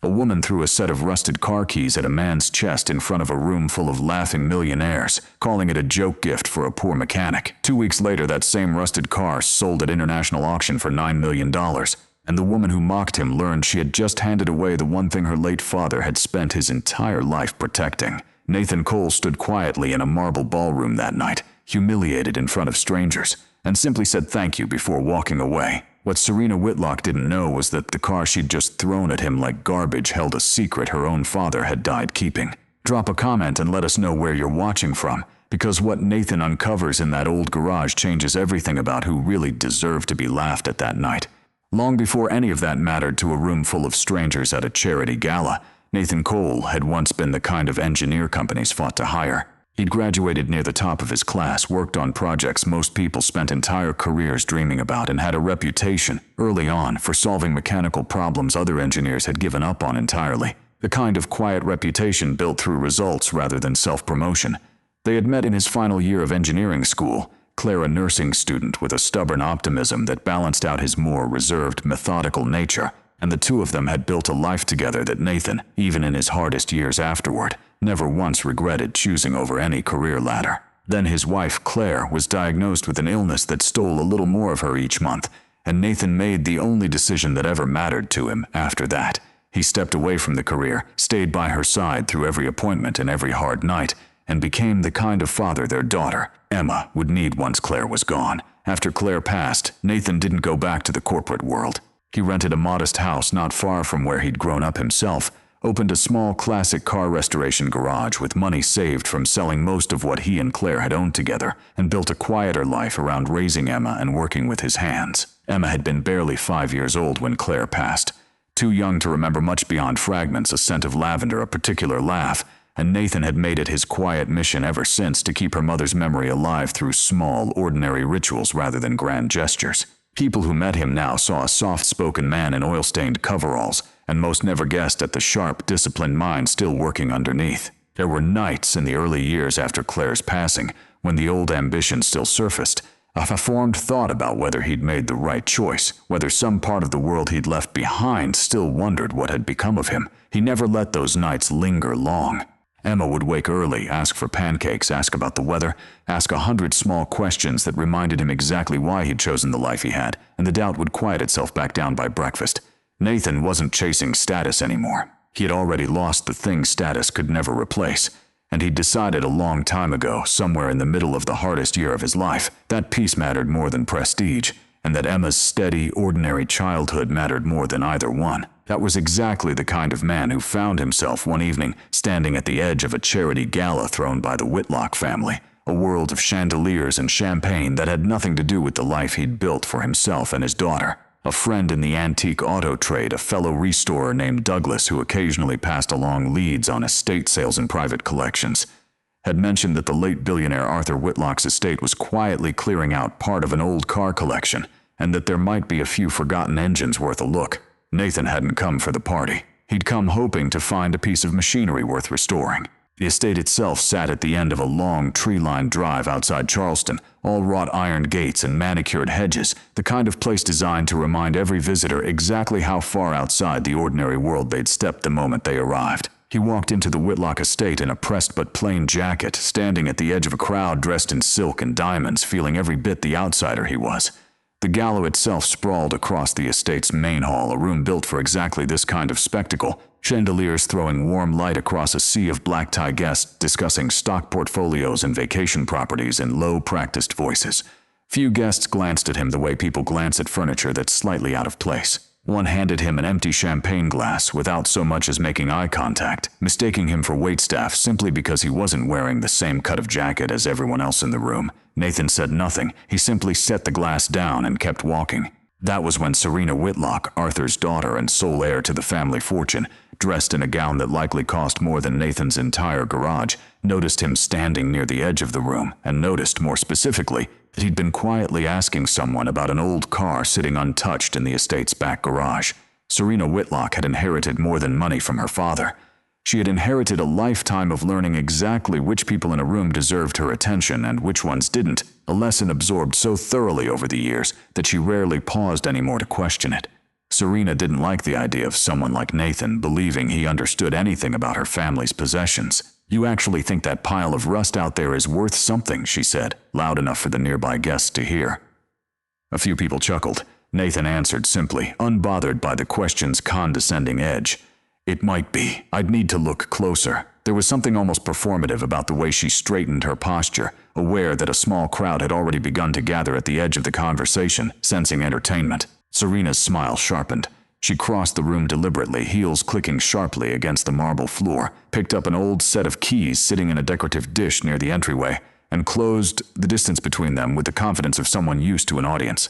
A woman threw a set of rusted car keys at a man's chest in front of a room full of laughing millionaires, calling it a joke gift for a poor mechanic. 2 weeks later, that same rusted car sold at international auction for $9 million, and the woman who mocked him learned she had just handed away the one thing her late father had spent his entire life protecting. Nathan Cole stood quietly in a marble ballroom that night, humiliated in front of strangers, and simply said thank you before walking away. What Serena Whitlock didn't know was that the car she'd just thrown at him like garbage held a secret her own father had died keeping. Drop a comment and let us know where you're watching from, because what Nathan uncovers in that old garage changes everything about who really deserved to be laughed at that night. Long before any of that mattered to a room full of strangers at a charity gala, Nathan Cole had once been the kind of engineer companies fought to hire. He'd graduated near the top of his class, worked on projects most people spent entire careers dreaming about, and had a reputation, early on, for solving mechanical problems other engineers had given up on entirely. The kind of quiet reputation built through results rather than self-promotion. They had met in his final year of engineering school, Claire a nursing student with a stubborn optimism that balanced out his more reserved, methodical nature, and the two of them had built a life together that Nathan, even in his hardest years afterward, never once regretted choosing over any career ladder. Then his wife, Claire, was diagnosed with an illness that stole a little more of her each month, and Nathan made the only decision that ever mattered to him after that. He stepped away from the career, stayed by her side through every appointment and every hard night, and became the kind of father their daughter, Emma, would need once Claire was gone. After Claire passed, Nathan didn't go back to the corporate world. He rented a modest house not far from where he'd grown up himself, opened a small classic car restoration garage with money saved from selling most of what he and Claire had owned together, and built a quieter life around raising Emma and working with his hands. Emma had been barely 5 years old when Claire passed, too young to remember much beyond fragments, a scent of lavender, a particular laugh, and Nathan had made it his quiet mission ever since to keep her mother's memory alive through small, ordinary rituals rather than grand gestures. People who met him now saw a soft-spoken man in oil-stained coveralls, and most never guessed at the sharp, disciplined mind still working underneath. There were nights in the early years after Claire's passing, when the old ambition still surfaced, a formed thought about whether he'd made the right choice, whether some part of the world he'd left behind still wondered what had become of him. He never let those nights linger long. Emma would wake early, ask for pancakes, ask about the weather, ask 100 small questions that reminded him exactly why he'd chosen the life he had, and the doubt would quiet itself back down by breakfast. Nathan wasn't chasing status anymore. He had already lost the thing status could never replace, and he'd decided a long time ago, somewhere in the middle of the hardest year of his life, that peace mattered more than prestige, and that Emma's steady, ordinary childhood mattered more than either one. That was exactly the kind of man who found himself one evening standing at the edge of a charity gala thrown by the Whitlock family, a world of chandeliers and champagne that had nothing to do with the life he'd built for himself and his daughter. A friend in the antique auto trade, a fellow restorer named Douglas who occasionally passed along leads on estate sales and private collections, had mentioned that the late billionaire Arthur Whitlock's estate was quietly clearing out part of an old car collection, and that there might be a few forgotten engines worth a look. Nathan hadn't come for the party. He'd come hoping to find a piece of machinery worth restoring. The estate itself sat at the end of a long, tree-lined drive outside Charleston, all wrought iron gates and manicured hedges, the kind of place designed to remind every visitor exactly how far outside the ordinary world they'd stepped the moment they arrived. He walked into the Whitlock estate in a pressed but plain jacket, standing at the edge of a crowd dressed in silk and diamonds, feeling every bit the outsider he was. The gala itself sprawled across the estate's main hall, a room built for exactly this kind of spectacle, chandeliers throwing warm light across a sea of black-tie guests discussing stock portfolios and vacation properties in low, practiced voices. Few guests glanced at him the way people glance at furniture that's slightly out of place. One handed him an empty champagne glass without so much as making eye contact, mistaking him for waitstaff simply because he wasn't wearing the same cut of jacket as everyone else in the room. Nathan said nothing. He simply set the glass down and kept walking. That was when Serena Whitlock, Arthur's daughter and sole heir to the family fortune, dressed in a gown that likely cost more than Nathan's entire garage, noticed him standing near the edge of the room, and noticed, more specifically, that he'd been quietly asking someone about an old car sitting untouched in the estate's back garage. Serena Whitlock had inherited more than money from her father. She had inherited a lifetime of learning exactly which people in a room deserved her attention and which ones didn't, a lesson absorbed so thoroughly over the years that she rarely paused anymore to question it. Serena didn't like the idea of someone like Nathan believing he understood anything about her family's possessions. "You actually think that pile of rust out there is worth something," she said, loud enough for the nearby guests to hear. A few people chuckled. Nathan answered simply, unbothered by the question's condescending edge. "It might be. I'd need to look closer." There was something almost performative about the way she straightened her posture, aware that a small crowd had already begun to gather at the edge of the conversation, sensing entertainment. Serena's smile sharpened. She crossed the room deliberately, heels clicking sharply against the marble floor, picked up an old set of keys sitting in a decorative dish near the entryway, and closed the distance between them with the confidence of someone used to an audience.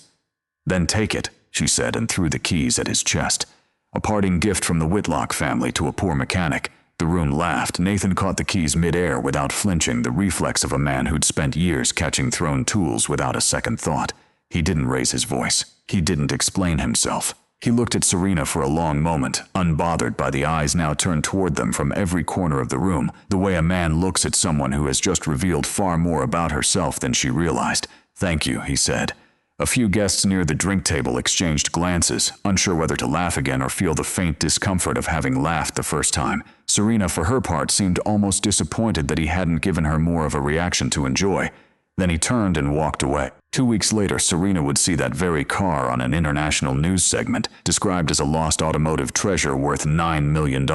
"Then take it," she said, and threw the keys at his chest. A parting gift from the Whitlock family to a poor mechanic. The room laughed. Nathan caught the keys mid-air without flinching, the reflex of a man who'd spent years catching thrown tools without a second thought. He didn't raise his voice. He didn't explain himself. He looked at Serena for a long moment, unbothered by the eyes now turned toward them from every corner of the room, the way a man looks at someone who has just revealed far more about herself than she realized. "Thank you," he said. A few guests near the drink table exchanged glances, unsure whether to laugh again or feel the faint discomfort of having laughed the first time. Serena, for her part, seemed almost disappointed that he hadn't given her more of a reaction to enjoy. Then he turned and walked away. 2 weeks later, Serena would see that very car on an international news segment, described as a lost automotive treasure worth $9 million.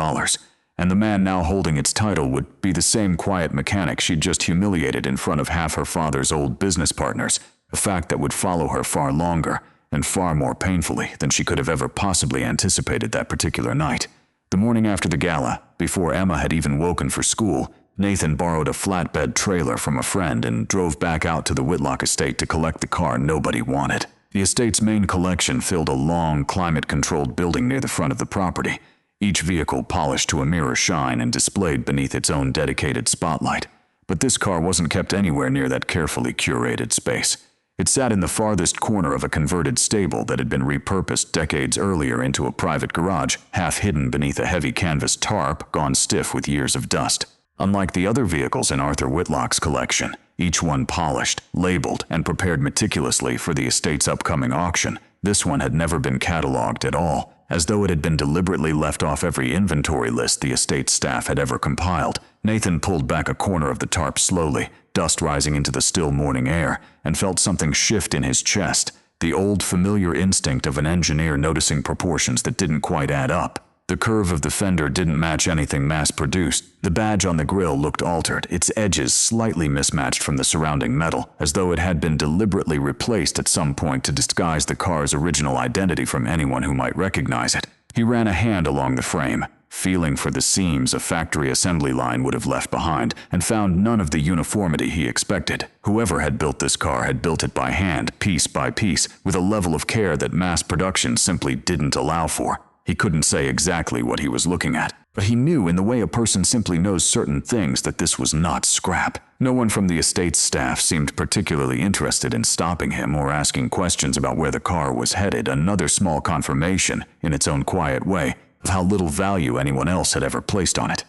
And the man now holding its title would be the same quiet mechanic she'd just humiliated in front of half her father's old business partners, a fact that would follow her far longer and far more painfully than she could have ever possibly anticipated that particular night. The morning after the gala, before Emma had even woken for school, Nathan borrowed a flatbed trailer from a friend and drove back out to the Whitlock estate to collect the car nobody wanted. The estate's main collection filled a long, climate-controlled building near the front of the property, each vehicle polished to a mirror shine and displayed beneath its own dedicated spotlight. But this car wasn't kept anywhere near that carefully curated space. It sat in the farthest corner of a converted stable that had been repurposed decades earlier into a private garage, half hidden beneath a heavy canvas tarp gone stiff with years of dust. Unlike the other vehicles in Arthur Whitlock's collection, each one polished, labeled, and prepared meticulously for the estate's upcoming auction, this one had never been cataloged at all, as though it had been deliberately left off every inventory list the estate staff had ever compiled. Nathan pulled back a corner of the tarp slowly, dust rising into the still morning air, and felt something shift in his chest, the old familiar instinct of an engineer noticing proportions that didn't quite add up. The curve of the fender didn't match anything mass-produced. The badge on the grille looked altered, its edges slightly mismatched from the surrounding metal, as though it had been deliberately replaced at some point to disguise the car's original identity from anyone who might recognize it. He ran a hand along the frame, feeling for the seams a factory assembly line would have left behind, and found none of the uniformity he expected. Whoever had built this car had built it by hand, piece by piece, with a level of care that mass production simply didn't allow for. He couldn't say exactly what he was looking at, but he knew in the way a person simply knows certain things that this was not scrap. No one from the estate's staff seemed particularly interested in stopping him or asking questions about where the car was headed, another small confirmation, in its own quiet way, of how little value anyone else had ever placed on it.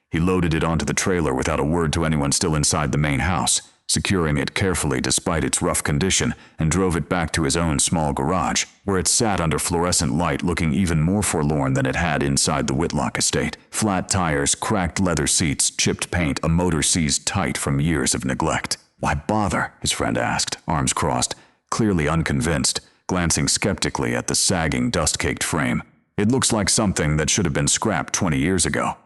He loaded it onto the trailer without a word to anyone still inside the main house, securing it carefully despite its rough condition, and drove it back to his own small garage, where it sat under fluorescent light looking even more forlorn than it had inside the Whitlock estate. Flat tires, cracked leather seats, chipped paint, a motor seized tight from years of neglect. "Why bother?" his friend asked, arms crossed, clearly unconvinced, glancing skeptically at the sagging, dust-caked frame. "It looks like something that should have been scrapped 20 years ago."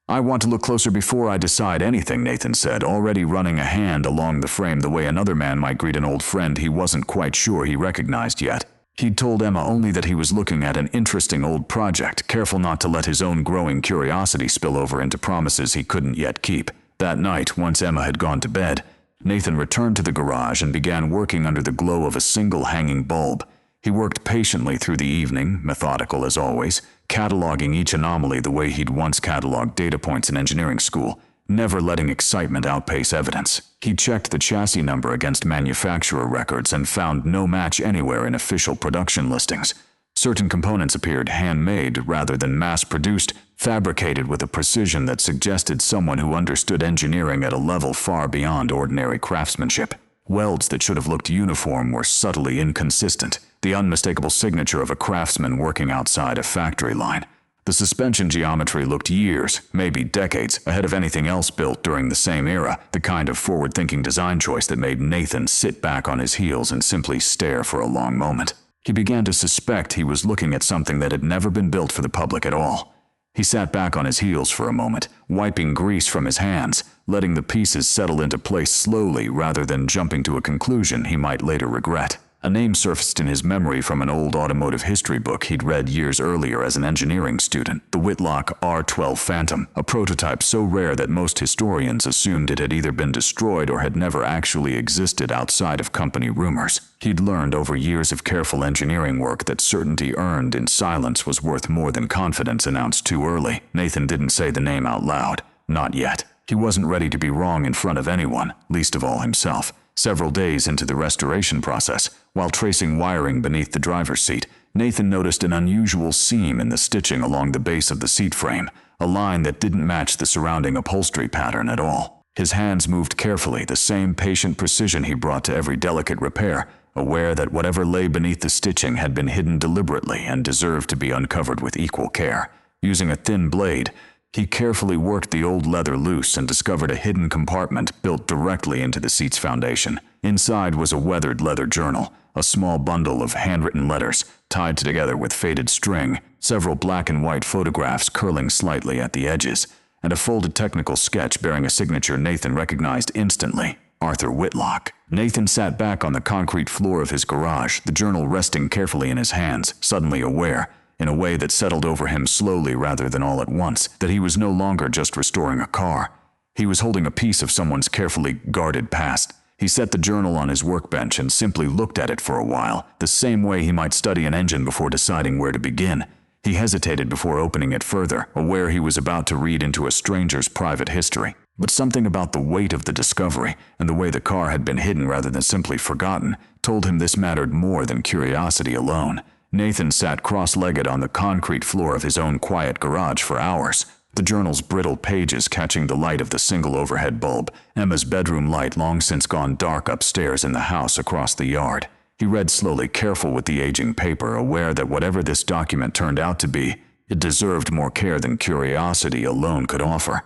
"I want to look closer before I decide anything," Nathan said, already running a hand along the frame the way another man might greet an old friend he wasn't quite sure he recognized yet. He'd told Emma only that he was looking at an interesting old project, careful not to let his own growing curiosity spill over into promises he couldn't yet keep. That night, once Emma had gone to bed, Nathan returned to the garage and began working under the glow of a single hanging bulb. He worked patiently through the evening, methodical as always, cataloging each anomaly the way he'd once cataloged data points in engineering school, never letting excitement outpace evidence. He checked the chassis number against manufacturer records and found no match anywhere in official production listings. Certain components appeared handmade rather than mass-produced, fabricated with a precision that suggested someone who understood engineering at a level far beyond ordinary craftsmanship. Welds that should have looked uniform were subtly inconsistent, the unmistakable signature of a craftsman working outside a factory line. The suspension geometry looked years, maybe decades, ahead of anything else built during the same era, the kind of forward-thinking design choice that made Nathan sit back on his heels and simply stare for a long moment. He began to suspect he was looking at something that had never been built for the public at all. He sat back on his heels for a moment, wiping grease from his hands, letting the pieces settle into place slowly rather than jumping to a conclusion he might later regret. A name surfaced in his memory from an old automotive history book he'd read years earlier as an engineering student, the Whitlock R-12 Phantom, a prototype so rare that most historians assumed it had either been destroyed or had never actually existed outside of company rumors. He'd learned over years of careful engineering work that certainty earned in silence was worth more than confidence announced too early. Nathan didn't say the name out loud. Not yet. He wasn't ready to be wrong in front of anyone, least of all himself. Several days into the restoration process, while tracing wiring beneath the driver's seat, Nathan noticed an unusual seam in the stitching along the base of the seat frame, a line that didn't match the surrounding upholstery pattern at all. His hands moved carefully, the same patient precision he brought to every delicate repair, aware that whatever lay beneath the stitching had been hidden deliberately and deserved to be uncovered with equal care. Using a thin blade, he carefully worked the old leather loose and discovered a hidden compartment built directly into the seat's foundation. Inside was a weathered leather journal, a small bundle of handwritten letters tied together with faded string, several black and white photographs curling slightly at the edges, and a folded technical sketch bearing a signature Nathan recognized instantly: Arthur Whitlock. Nathan sat back on the concrete floor of his garage, the journal resting carefully in his hands, suddenly aware, in a way that settled over him slowly rather than all at once, that he was no longer just restoring a car. He was holding a piece of someone's carefully guarded past. He set the journal on his workbench and simply looked at it for a while, the same way he might study an engine before deciding where to begin. He hesitated before opening it further, aware he was about to read into a stranger's private history. But something about the weight of the discovery, and the way the car had been hidden rather than simply forgotten, told him this mattered more than curiosity alone. Nathan sat cross-legged on the concrete floor of his own quiet garage for hours, the journal's brittle pages catching the light of the single overhead bulb, Emma's bedroom light long since gone dark upstairs in the house across the yard. He read slowly, careful with the aging paper, aware that whatever this document turned out to be, it deserved more care than curiosity alone could offer.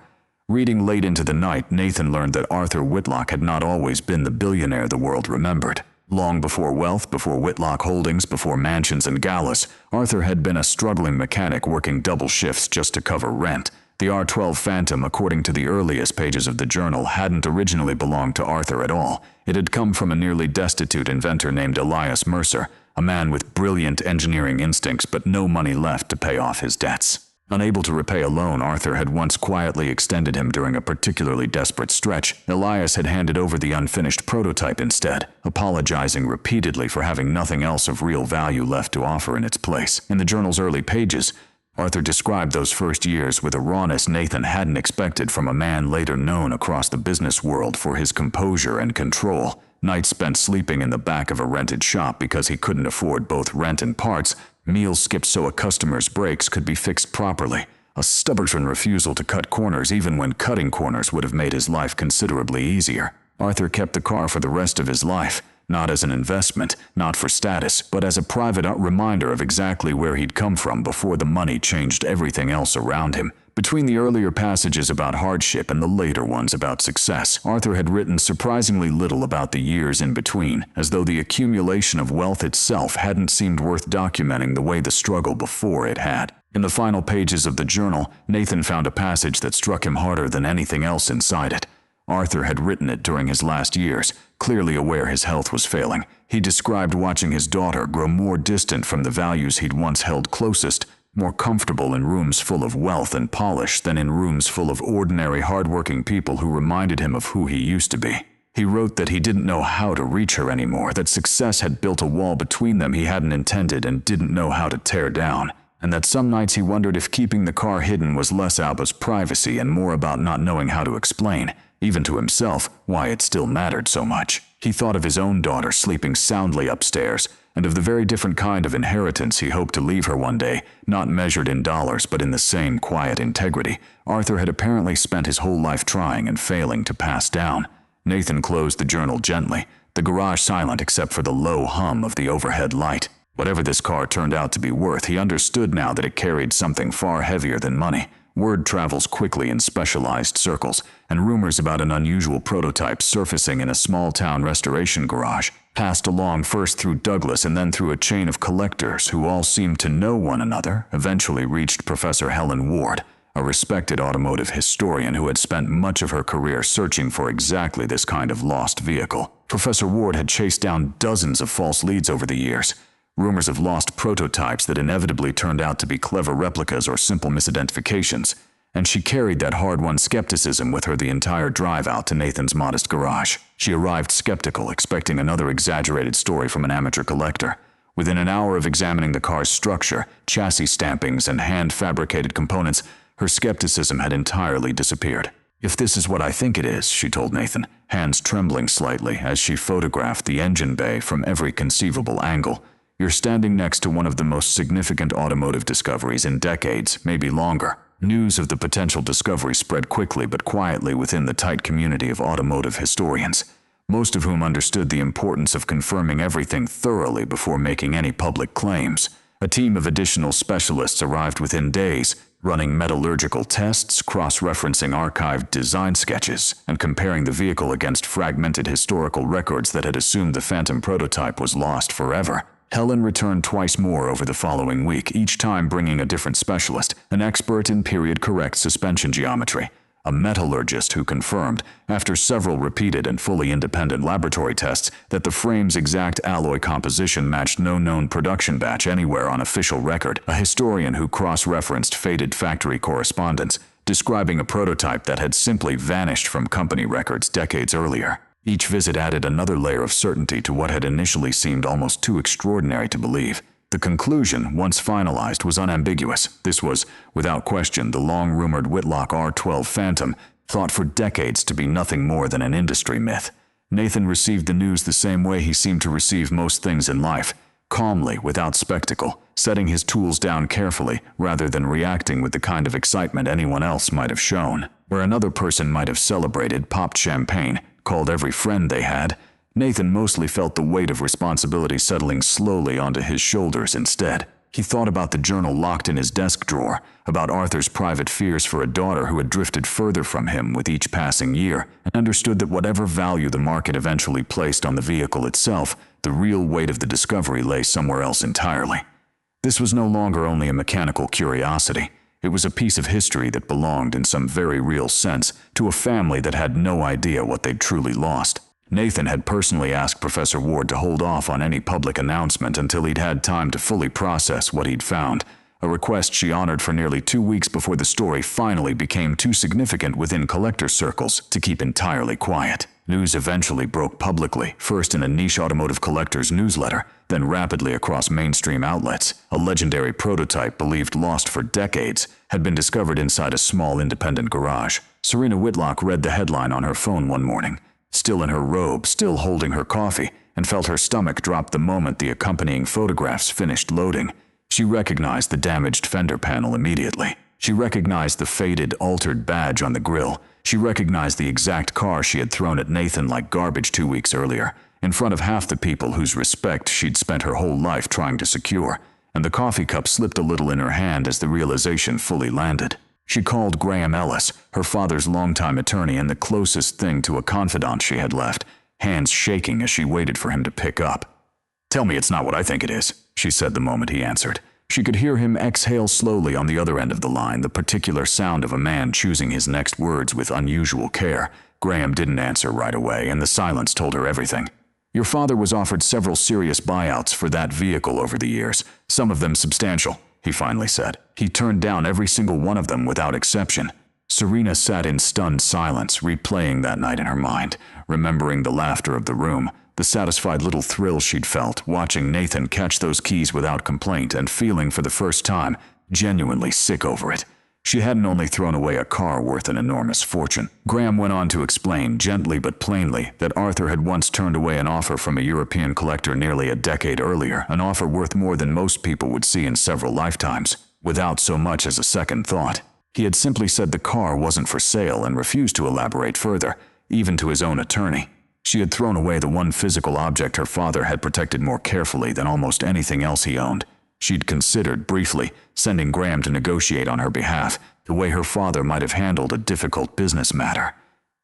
Reading late into the night, Nathan learned that Arthur Whitlock had not always been the billionaire the world remembered. Long before wealth, before Whitlock Holdings, before mansions and galas, Arthur had been a struggling mechanic working double shifts just to cover rent. The R-12 Phantom, according to the earliest pages of the journal, hadn't originally belonged to Arthur at all. It had come from a nearly destitute inventor named Elias Mercer, a man with brilliant engineering instincts but no money left to pay off his debts. Unable to repay a loan Arthur had once quietly extended him during a particularly desperate stretch, Elias had handed over the unfinished prototype instead, apologizing repeatedly for having nothing else of real value left to offer in its place. In the journal's early pages, Arthur described those first years with a rawness Nathan hadn't expected from a man later known across the business world for his composure and control. Nights spent sleeping in the back of a rented shop because he couldn't afford both rent and parts, meals skipped so a customer's brakes could be fixed properly, a stubborn refusal to cut corners even when cutting corners would have made his life considerably easier. Arthur kept the car for the rest of his life, not as an investment, not for status, but as a private reminder of exactly where he'd come from before the money changed everything else around him. Between the earlier passages about hardship and the later ones about success, Arthur had written surprisingly little about the years in between, as though the accumulation of wealth itself hadn't seemed worth documenting the way the struggle before it had. In the final pages of the journal, Nathan found a passage that struck him harder than anything else inside it. Arthur had written it during his last years, clearly aware his health was failing. He described watching his daughter grow more distant from the values he'd once held closest, more comfortable in rooms full of wealth and polish than in rooms full of ordinary, hardworking people who reminded him of who he used to be. He wrote that he didn't know how to reach her anymore, that success had built a wall between them he hadn't intended and didn't know how to tear down, and that some nights he wondered if keeping the car hidden was less Alba's privacy and more about not knowing how to explain, even to himself, why it still mattered so much. He thought of his own daughter sleeping soundly upstairs, and of the very different kind of inheritance he hoped to leave her one day, not measured in dollars but in the same quiet integrity Arthur had apparently spent his whole life trying and failing to pass down. Nathan closed the journal gently, the garage silent except for the low hum of the overhead light. Whatever this car turned out to be worth, he understood now that it carried something far heavier than money. Word travels quickly in specialized circles, and rumors about an unusual prototype surfacing in a small-town restoration garage passed along first through Douglas and then through a chain of collectors who all seemed to know one another, eventually reached Professor Helen Ward, a respected automotive historian who had spent much of her career searching for exactly this kind of lost vehicle. Professor Ward had chased down dozens of false leads over the years, rumors of lost prototypes that inevitably turned out to be clever replicas or simple misidentifications, and she carried that hard-won skepticism with her the entire drive out to Nathan's modest garage. She arrived skeptical, expecting another exaggerated story from an amateur collector. Within an hour of examining the car's structure, chassis stampings, and hand-fabricated components, her skepticism had entirely disappeared. "If this is what I think it is," she told Nathan, hands trembling slightly as she photographed the engine bay from every conceivable angle, "you're standing next to one of the most significant automotive discoveries in decades, maybe longer." News of the potential discovery spread quickly but quietly within the tight community of automotive historians, most of whom understood the importance of confirming everything thoroughly before making any public claims. A team of additional specialists arrived within days, running metallurgical tests, cross-referencing archived design sketches, and comparing the vehicle against fragmented historical records that had assumed the Phantom prototype was lost forever. Helen returned twice more over the following week, each time bringing a different specialist, an expert in period-correct suspension geometry, a metallurgist who confirmed, after several repeated and fully independent laboratory tests, that the frame's exact alloy composition matched no known production batch anywhere on official record, a historian who cross-referenced faded factory correspondence, describing a prototype that had simply vanished from company records decades earlier. Each visit added another layer of certainty to what had initially seemed almost too extraordinary to believe. The conclusion, once finalized, was unambiguous. This was, without question, the long-rumored Whitlock R-12 Phantom, thought for decades to be nothing more than an industry myth. Nathan received the news the same way he seemed to receive most things in life, calmly, without spectacle, setting his tools down carefully rather than reacting with the kind of excitement anyone else might have shown. Where another person might have celebrated, popped champagne, called every friend they had, Nathan mostly felt the weight of responsibility settling slowly onto his shoulders instead. He thought about the journal locked in his desk drawer, about Arthur's private fears for a daughter who had drifted further from him with each passing year, and understood that whatever value the market eventually placed on the vehicle itself, the real weight of the discovery lay somewhere else entirely. This was no longer only a mechanical curiosity. It was a piece of history that belonged, in some very real sense, to a family that had no idea what they'd truly lost. Nathan had personally asked Professor Ward to hold off on any public announcement until he'd had time to fully process what he'd found, a request she honored for nearly 2 weeks before the story finally became too significant within collector circles to keep entirely quiet. News eventually broke publicly, first in a niche automotive collector's newsletter, then rapidly across mainstream outlets. A legendary prototype believed lost for decades had been discovered inside a small independent garage. Serena Whitlock read the headline on her phone one morning, still in her robe, still holding her coffee, and felt her stomach drop the moment the accompanying photographs finished loading. She recognized the damaged fender panel immediately. She recognized the faded, altered badge on the grille. She recognized the exact car she had thrown at Nathan like garbage 2 weeks earlier, in front of half the people whose respect she'd spent her whole life trying to secure, and the coffee cup slipped a little in her hand as the realization fully landed. She called Graham Ellis, her father's longtime attorney and the closest thing to a confidant she had left, hands shaking as she waited for him to pick up. "Tell me it's not what I think it is," she said the moment he answered. She could hear him exhale slowly on the other end of the line, the particular sound of a man choosing his next words with unusual care. Graham didn't answer right away, and the silence told her everything. "Your father was offered several serious buyouts for that vehicle over the years, some of them substantial," he finally said. "He turned down every single one of them without exception." Serena sat in stunned silence, replaying that night in her mind, remembering the laughter of the room, the satisfied little thrill she'd felt watching Nathan catch those keys without complaint, and feeling for the first time genuinely sick over it. She hadn't only thrown away a car worth an enormous fortune. Graham went on to explain, gently but plainly, that Arthur had once turned away an offer from a European collector nearly a decade earlier, an offer worth more than most people would see in several lifetimes, without so much as a second thought. He had simply said the car wasn't for sale and refused to elaborate further, even to his own attorney. She had thrown away the one physical object her father had protected more carefully than almost anything else he owned. She'd considered, briefly, sending Graham to negotiate on her behalf, the way her father might have handled a difficult business matter.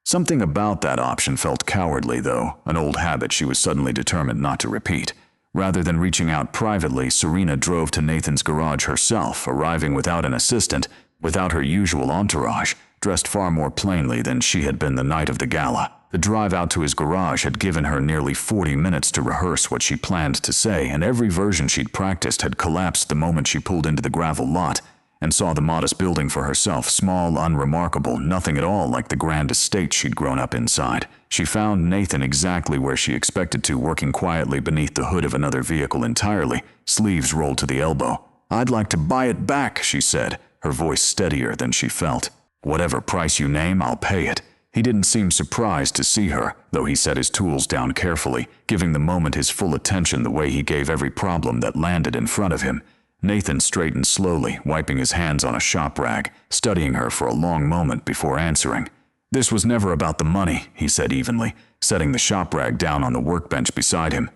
Something about that option felt cowardly, though, an old habit she was suddenly determined not to repeat. Rather than reaching out privately, Serena drove to Nathan's garage herself, arriving without an assistant, without her usual entourage, dressed far more plainly than she had been the night of the gala. The drive out to his garage had given her nearly 40 minutes to rehearse what she planned to say, and every version she'd practiced had collapsed the moment she pulled into the gravel lot and saw the modest building for herself, small, unremarkable, nothing at all like the grand estate she'd grown up inside. She found Nathan exactly where she expected to, working quietly beneath the hood of another vehicle entirely, sleeves rolled to the elbow. "I'd like to buy it back," she said, her voice steadier than she felt. "Whatever price you name, I'll pay it." He didn't seem surprised to see her, though he set his tools down carefully, giving the moment his full attention the way he gave every problem that landed in front of him. Nathan straightened slowly, wiping his hands on a shop rag, studying her for a long moment before answering. "This was never about the money," he said evenly, setting the shop rag down on the workbench beside him.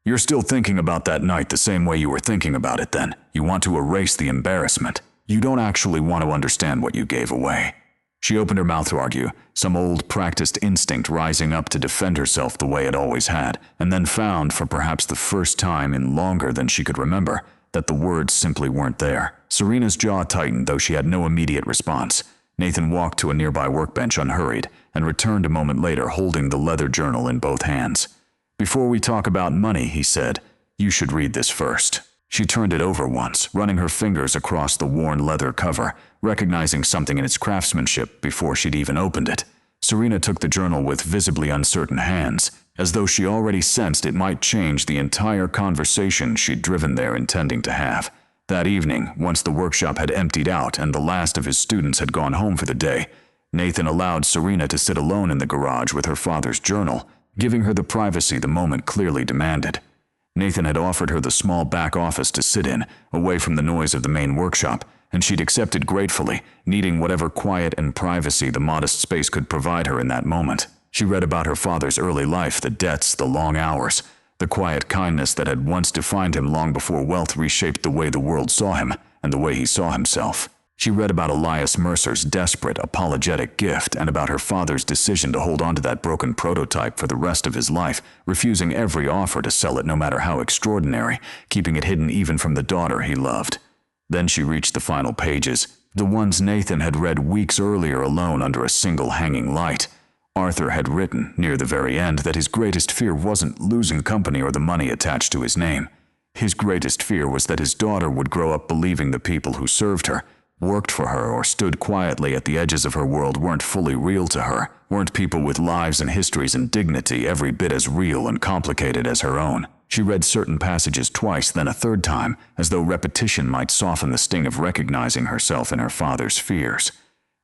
"You're still thinking about that night the same way you were thinking about it then. You want to erase the embarrassment. You don't actually want to understand what you gave away." She opened her mouth to argue, some old practiced instinct rising up to defend herself the way it always had, and then found, for perhaps the first time in longer than she could remember, that the words simply weren't there. Serena's jaw tightened, though she had no immediate response. Nathan walked to a nearby workbench unhurried, and returned a moment later holding the leather journal in both hands. "Before we talk about money," he said, "you should read this first." She turned it over once, running her fingers across the worn leather cover, recognizing something in its craftsmanship before she'd even opened it. Serena took the journal with visibly uncertain hands, as though she already sensed it might change the entire conversation she'd driven there intending to have. That evening, once the workshop had emptied out and the last of his students had gone home for the day, Nathan allowed Serena to sit alone in the garage with her father's journal, giving her the privacy the moment clearly demanded. Nathan had offered her the small back office to sit in, away from the noise of the main workshop, and she'd accepted gratefully, needing whatever quiet and privacy the modest space could provide her in that moment. She read about her father's early life, the debts, the long hours, the quiet kindness that had once defined him long before wealth reshaped the way the world saw him and the way he saw himself. She read about Elias Mercer's desperate, apologetic gift and about her father's decision to hold on to that broken prototype for the rest of his life, refusing every offer to sell it no matter how extraordinary, keeping it hidden even from the daughter he loved. Then she reached the final pages, the ones Nathan had read weeks earlier alone under a single hanging light. Arthur had written, near the very end, that his greatest fear wasn't losing company or the money attached to his name. His greatest fear was that his daughter would grow up believing the people who served her, worked for her, or stood quietly at the edges of her world weren't fully real to her, weren't people with lives and histories and dignity every bit as real and complicated as her own. She read certain passages twice, then a third time, as though repetition might soften the sting of recognizing herself in her father's fears.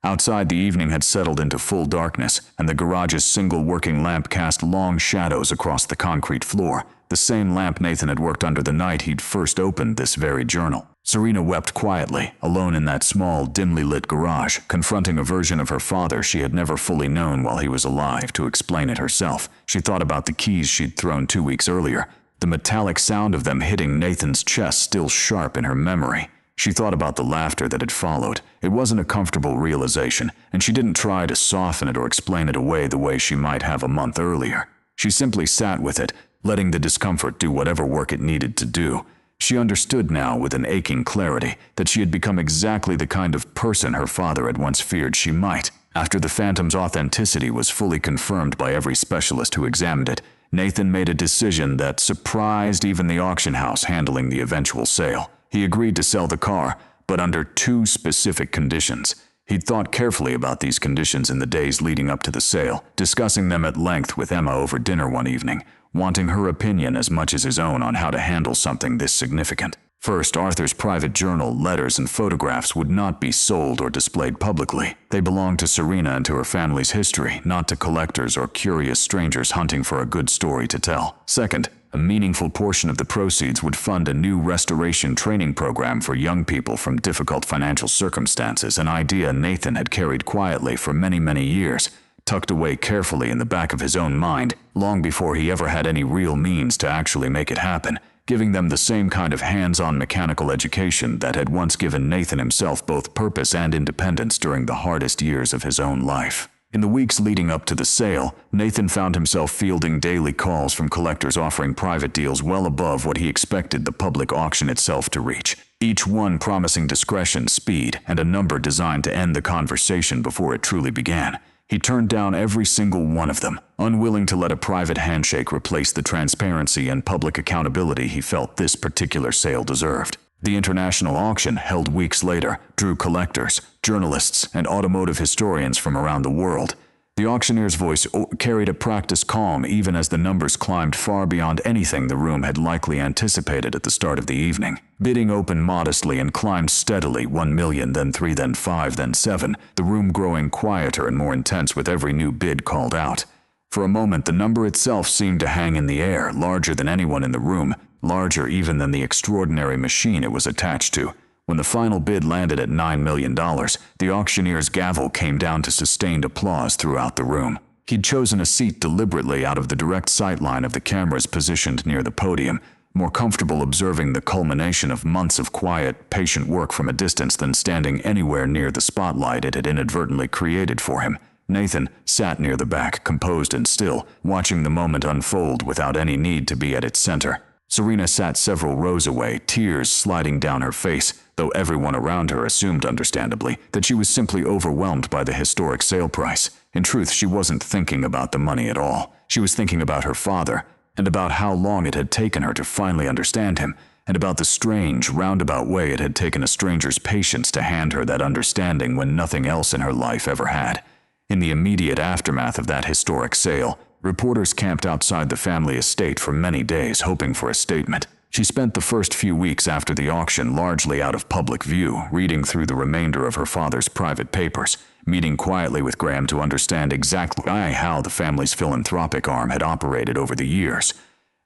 Outside, the evening had settled into full darkness, and the garage's single working lamp cast long shadows across the concrete floor, the same lamp Nathan had worked under the night he'd first opened this very journal. Serena wept quietly, alone in that small, dimly lit garage, confronting a version of her father she had never fully known while he was alive. To explain it herself, she thought about the keys she'd thrown 2 weeks earlier, the metallic sound of them hitting Nathan's chest still sharp in her memory. She thought about the laughter that had followed. It wasn't a comfortable realization, and she didn't try to soften it or explain it away the way she might have a month earlier. She simply sat with it, letting the discomfort do whatever work it needed to do. She understood now with an aching clarity that she had become exactly the kind of person her father had once feared she might. After the Phantom's authenticity was fully confirmed by every specialist who examined it, Nathan made a decision that surprised even the auction house handling the eventual sale. He agreed to sell the car, but under 2 specific conditions. He'd thought carefully about these conditions in the days leading up to the sale, discussing them at length with Emma over dinner one evening, wanting her opinion as much as his own on how to handle something this significant. First, Arthur's private journal, letters, and photographs would not be sold or displayed publicly. They belonged to Serena and to her family's history, not to collectors or curious strangers hunting for a good story to tell. Second, a meaningful portion of the proceeds would fund a new restoration training program for young people from difficult financial circumstances, an idea Nathan had carried quietly for many, many years, tucked away carefully in the back of his own mind, long before he ever had any real means to actually make it happen, giving them the same kind of hands-on mechanical education that had once given Nathan himself both purpose and independence during the hardest years of his own life. In the weeks leading up to the sale, Nathan found himself fielding daily calls from collectors offering private deals well above what he expected the public auction itself to reach, each one promising discretion, speed, and a number designed to end the conversation before it truly began. He turned down every single one of them, unwilling to let a private handshake replace the transparency and public accountability he felt this particular sale deserved. The international auction, held weeks later, drew collectors, journalists, and automotive historians from around the world. The auctioneer's voice carried a practiced calm even as the numbers climbed far beyond anything the room had likely anticipated at the start of the evening. Bidding opened modestly and climbed steadily, 1 million, then 3, then 5, then 7, the room growing quieter and more intense with every new bid called out. For a moment, the number itself seemed to hang in the air, larger than anyone in the room, larger even than the extraordinary machine it was attached to. When the final bid landed at $9 million, the auctioneer's gavel came down to sustained applause throughout the room. He'd chosen a seat deliberately out of the direct sightline of the cameras positioned near the podium, more comfortable observing the culmination of months of quiet, patient work from a distance than standing anywhere near the spotlight it had inadvertently created for him. Nathan sat near the back, composed and still, watching the moment unfold without any need to be at its center. Serena sat several rows away, tears sliding down her face, though everyone around her assumed understandably that she was simply overwhelmed by the historic sale price. In truth, she wasn't thinking about the money at all. She was thinking about her father, and about how long it had taken her to finally understand him, and about the strange, roundabout way it had taken a stranger's patience to hand her that understanding when nothing else in her life ever had. In the immediate aftermath of that historic sale, reporters camped outside the family estate for many days hoping for a statement. She spent the first few weeks after the auction largely out of public view, reading through the remainder of her father's private papers, meeting quietly with Graham to understand exactly how the family's philanthropic arm had operated over the years,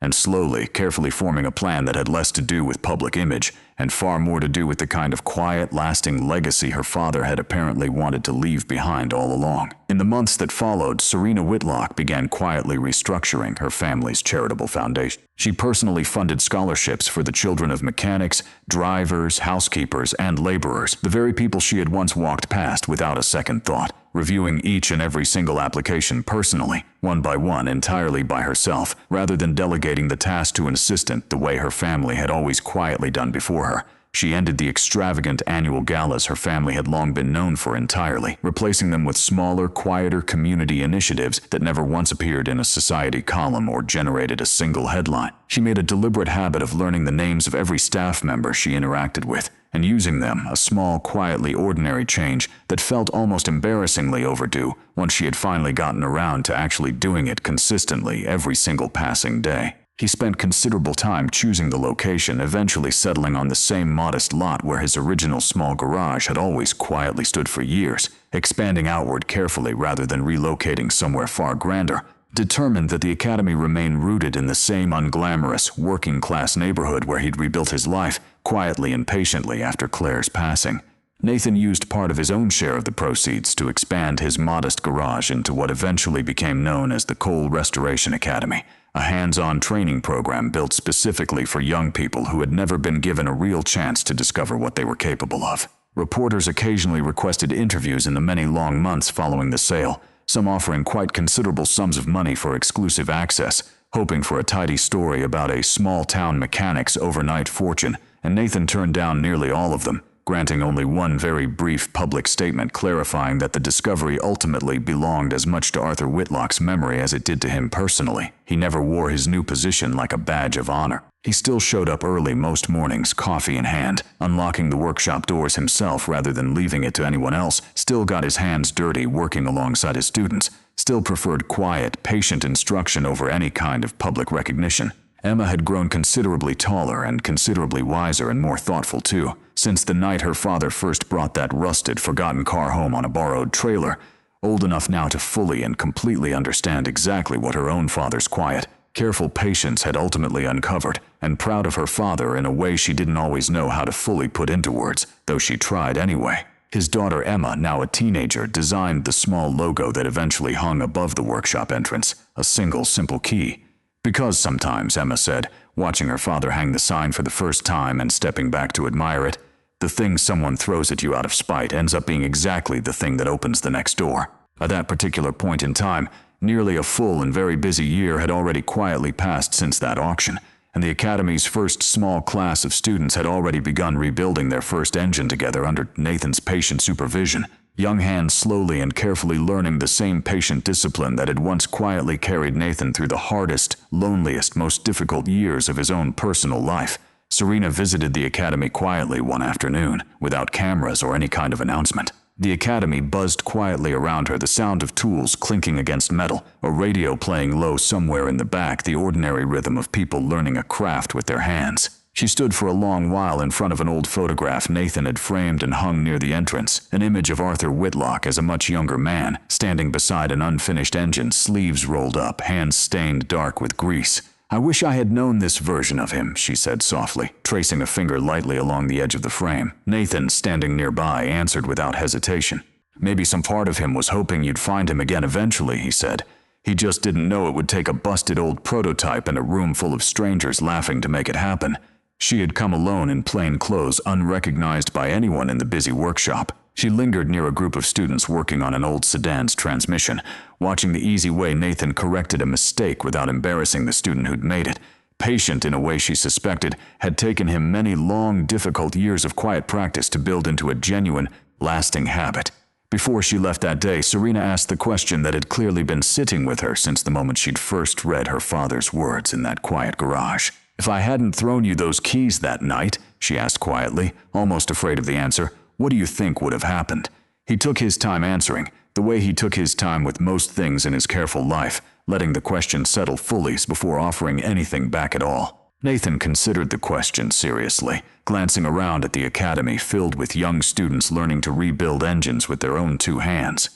and slowly, carefully forming a plan that had less to do with public image and far more to do with the kind of quiet, lasting legacy her father had apparently wanted to leave behind all along. In the months that followed, Serena Whitlock began quietly restructuring her family's charitable foundation. She personally funded scholarships for the children of mechanics, drivers, housekeepers, and laborers, the very people she had once walked past without a second thought, reviewing each and every single application personally, one by one, entirely by herself, rather than delegating the task to an assistant the way her family had always quietly done before her. She ended the extravagant annual galas her family had long been known for entirely, replacing them with smaller, quieter community initiatives that never once appeared in a society column or generated a single headline. She made a deliberate habit of learning the names of every staff member she interacted with, and using them, a small, quietly ordinary change that felt almost embarrassingly overdue once she had finally gotten around to actually doing it consistently every single passing day. He spent considerable time choosing the location, eventually settling on the same modest lot where his original small garage had always quietly stood for years, expanding outward carefully rather than relocating somewhere far grander, determined that the academy remain rooted in the same unglamorous, working-class neighborhood where he'd rebuilt his life, quietly and patiently after Claire's passing. Nathan used part of his own share of the proceeds to expand his modest garage into what eventually became known as the Coal Restoration Academy, a hands-on training program built specifically for young people who had never been given a real chance to discover what they were capable of. Reporters occasionally requested interviews in the many long months following the sale, some offering quite considerable sums of money for exclusive access, hoping for a tidy story about a small-town mechanic's overnight fortune, and Nathan turned down nearly all of them, granting only one very brief public statement clarifying that the discovery ultimately belonged as much to Arthur Whitlock's memory as it did to him personally. He never wore his new position like a badge of honor. He still showed up early most mornings, coffee in hand, unlocking the workshop doors himself rather than leaving it to anyone else, still got his hands dirty working alongside his students, still preferred quiet, patient instruction over any kind of public recognition. Emma had grown considerably taller and considerably wiser and more thoughtful too, since the night her father first brought that rusted, forgotten car home on a borrowed trailer, old enough now to fully and completely understand exactly what her own father's quiet, careful patience had ultimately uncovered, and proud of her father in a way she didn't always know how to fully put into words, though she tried anyway. His daughter Emma, now a teenager, designed the small logo that eventually hung above the workshop entrance, a single simple key. Because sometimes, Emma said, watching her father hang the sign for the first time and stepping back to admire it, the thing someone throws at you out of spite ends up being exactly the thing that opens the next door. At that particular point in time, nearly a full and very busy year had already quietly passed since that auction, and the Academy's first small class of students had already begun rebuilding their first engine together under Nathan's patient supervision, young hands slowly and carefully learning the same patient discipline that had once quietly carried Nathan through the hardest, loneliest, most difficult years of his own personal life. Serena visited the Academy quietly one afternoon, without cameras or any kind of announcement. The Academy buzzed quietly around her, the sound of tools clinking against metal, a radio playing low somewhere in the back, the ordinary rhythm of people learning a craft with their hands. She stood for a long while in front of an old photograph Nathan had framed and hung near the entrance, an image of Arthur Whitlock as a much younger man, standing beside an unfinished engine, sleeves rolled up, hands stained dark with grease. "I wish I had known this version of him," she said softly, tracing a finger lightly along the edge of the frame. Nathan, standing nearby, answered without hesitation. "Maybe some part of him was hoping you'd find him again eventually," he said. "He just didn't know it would take a busted old prototype and a room full of strangers laughing to make it happen." She had come alone in plain clothes, unrecognized by anyone in the busy workshop. She lingered near a group of students working on an old sedan's transmission, watching the easy way Nathan corrected a mistake without embarrassing the student who'd made it. Patient in a way she suspected had taken him many long, difficult years of quiet practice to build into a genuine, lasting habit. Before she left that day, Serena asked the question that had clearly been sitting with her since the moment she'd first read her father's words in that quiet garage. "If I hadn't thrown you those keys that night," she asked quietly, almost afraid of the answer, "what do you think would have happened?" He took his time answering, the way he took his time with most things in his careful life, letting the question settle fully before offering anything back at all. Nathan considered the question seriously, glancing around at the Academy filled with young students learning to rebuild engines with their own two hands.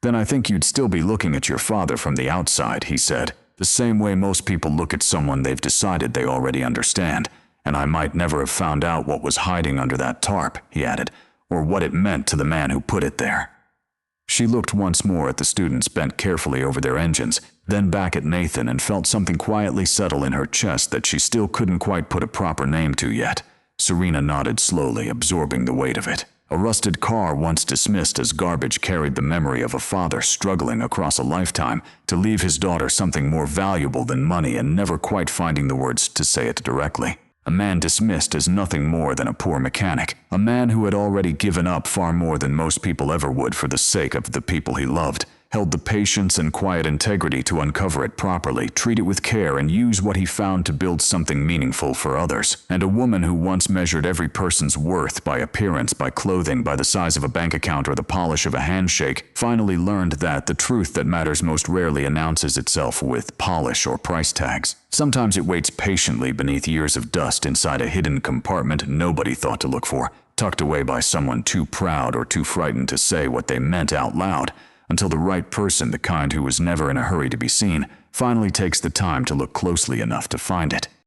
"Then I think you'd still be looking at your father from the outside," he said, "the same way most people look at someone they've decided they already understand. And I might never have found out what was hiding under that tarp," he added, "or what it meant to the man who put it there." She looked once more at the students bent carefully over their engines, then back at Nathan, and felt something quietly settle in her chest that she still couldn't quite put a proper name to yet. Serena nodded slowly, absorbing the weight of it. A rusted car once dismissed as garbage carried the memory of a father struggling across a lifetime to leave his daughter something more valuable than money and never quite finding the words to say it directly. A man dismissed as nothing more than a poor mechanic, a man who had already given up far more than most people ever would for the sake of the people he loved, held the patience and quiet integrity to uncover it properly, treat it with care, and use what he found to build something meaningful for others. And a woman who once measured every person's worth by appearance, by clothing, by the size of a bank account or the polish of a handshake, finally learned that the truth that matters most rarely announces itself with polish or price tags. Sometimes it waits patiently beneath years of dust inside a hidden compartment nobody thought to look for, tucked away by someone too proud or too frightened to say what they meant out loud, until the right person, the kind who was never in a hurry to be seen, finally takes the time to look closely enough to find it.